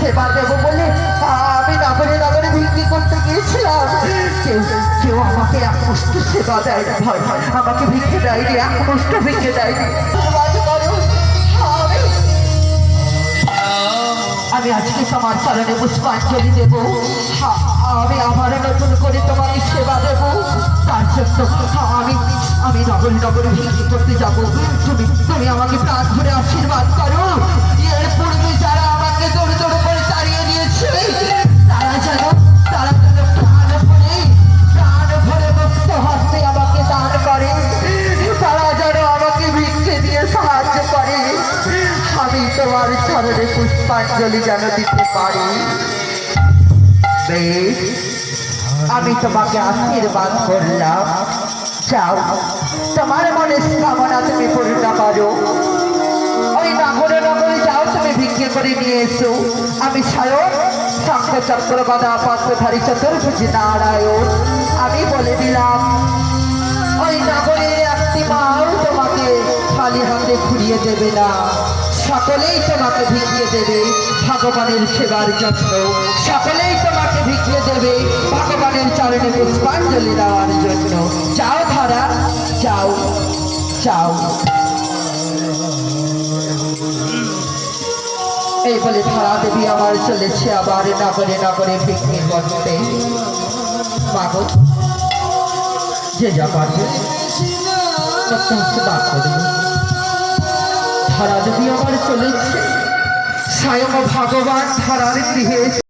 সেবা দেবো বলে আমি নগরে নগরে ভিক্ষে করতে গিয়েছিলাম। কেউ কেউ আমাকে এক মুষ্ট সেবা দেয়নি, ভয় আমাকে ভিক্ষে দেয়নি, এক মুষ্ট ভিক্ষে দেয়নি। আমি আজকে তোমার চরণে পুষ্পাঞ্জলি দেব, আমি আবার নতুন করে তোমাকে সেবা দেব। তার জন্য আমি নগরে নগরে ভিক্ষে করতে যাবো। তুমি আমাকে প্রাণ ধরে আশীর্বাদ করো। এর পূর্বে যারা আমাকে দৌড়ে দৌড়ে করে তাড়িয়ে দিয়েছে তারা যেন প্রাণ ভরে মুক্ত হস্তে আমাকে দান করে, তারা যেন আমাকে ভিক্ষে দিয়ে সাহায্য করে। আমি তোমার চরণে পুষ্পাঞ্জলি যেন দিতে পারি। বেশ, আমি তোমাকে আশীর্বাদ করলাম। যাও, তোমার মনের কামনা তুমি পূর্ণ করো। ওই নগরে নগরে যাও, তুমি ভিক্ষে করে নিয়ে এসো। আমি স্বয়ং শঙ্খ চক্র গদা পদ্মধারী চতুর্ভুজ নারায়ণ আমি বলে দিলাম। ওই নগরের একটি মাও তোমাকে খালি হাতে ঘুরিয়ে দেবে না, সকলেই তোমাকে ভিক্ষে দেবে ভগবানের সেবার জন্য, সকলেই তোমাকে ভিক্ষে দেবে ভগবানের চরণে পুষ্পাঞ্জলি দেওয়ার জন্য। যাও ধারা, যাও যাও। এই বলে ধারা দেবী আমার চলেছে আবার নগরে নগরে ভিক্ষে করতে। মাগো, যে যা পারবে ধারা দেবী আমার চলেছে স্বয়ং ভগবান ধারার গৃহে।